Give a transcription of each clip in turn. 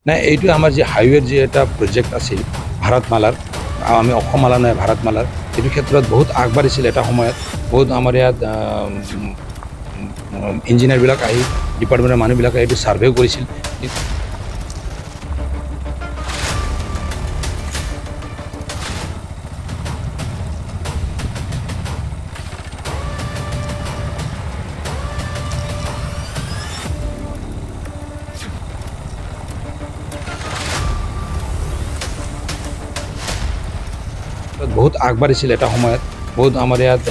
নাই এইটো আমাৰ যে হাইৱেৰ যে এটা প্ৰজেক্ট আছিল ভাৰতমালাৰ আমি অসমমালা নহয় ভাৰতমালাৰ এইটো ক্ষেত্ৰত বহুত আগবাঢ়িছিল এটা সময়ত বহুত আমাৰ ইয়াত ইঞ্জিনিয়াৰবিলাক আহি ডিপাৰ্টমেণ্টৰ মানুহবিলাকে এইটো ছাৰ্ভেও কৰিছিল। বহুত আগবাঢ়িছিল এটা সময়ত বহুত আমাৰ ইয়াত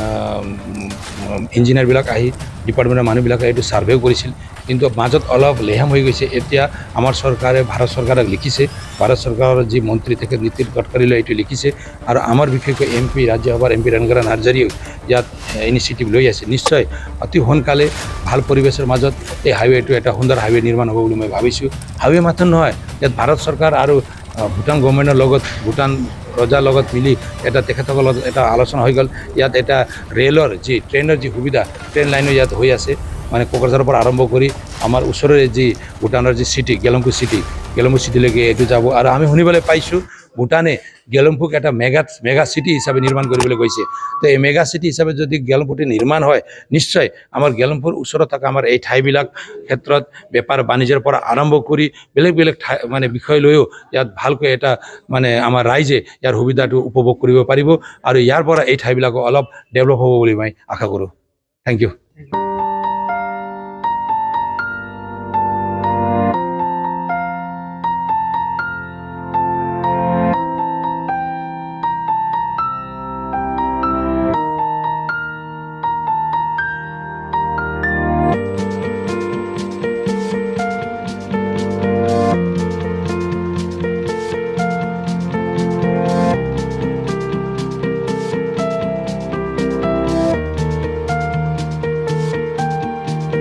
ইঞ্জিনিয়াৰবিলাক আহি ডিপাৰ্টমেণ্টৰ মানুহবিলাকে এইটো ছাৰ্ভেও কৰিছিল, কিন্তু মাজত অলপ লেহেম হৈ গৈছে। এতিয়া আমাৰ চৰকাৰে ভাৰত চৰকাৰক লিখিছে, ভাৰত চৰকাৰৰ যি মন্ত্ৰী থাকে নীতিন গডকাৰীলৈ এইটো লিখিছে, আৰু আমাৰ বিশেষকৈ MP ৰাজ্যসভাৰ MP ৰেণুকা নাৰ্জাৰীও ইয়াত ইনিচিয়েটিভ লৈ আছে। নিশ্চয় অতি সোনকালে ভাল পৰিৱেশৰ মাজত এই হাইৱেটো এটা সুন্দৰ হাইৱে নিৰ্মাণ হ'ব বুলি মই ভাবিছোঁ। হাইৱে মাত্ৰ নহয়, ইয়াত ভাৰত চৰকাৰ আৰু ভূটান গভৰ্ণমেণ্টৰ লগত ভূটান ৰজাৰ লগত মিলি এটা তেখেতসকলৰ লগত এটা আলোচনা হৈ গ'ল। ইয়াত এটা ৰেলৰ যি ট্ৰেইনৰ যি সুবিধা ট্ৰেইন লাইনো ইয়াত হৈ আছে, মানে কোকৰাঝাৰৰ পৰা আৰম্ভ কৰি আমাৰ ওচৰৰে যি ভূটানৰ যি চিটি গেলেম্পু চিটিলৈকে এইটো যাব। আৰু আমি শুনিবলৈ পাইছোঁ ভূটানে গেলেম্পুক এটা মেগা চিটি হিচাপে নিৰ্মাণ কৰিবলৈ গৈছে। তো এই মেগা চিটি হিচাপে যদি গেলেম্পুটি নিৰ্মাণ হয়, নিশ্চয় আমাৰ গেলেম্পুৰ ওচৰত থকা আমাৰ এই ঠাইবিলাক ক্ষেত্ৰত বেপাৰ বাণিজ্যৰ পৰা আৰম্ভ কৰি বেলেগ বেলেগ ঠাই মানে বিষয় লৈও ইয়াত ভালকৈ এটা মানে আমাৰ ৰাইজে ইয়াৰ সুবিধাটো উপভোগ কৰিব পাৰিব, আৰু ইয়াৰ পৰা এই ঠাইবিলাকো অলপ ডেভেলপ হ'ব বুলি মই আশা কৰোঁ। Thank U.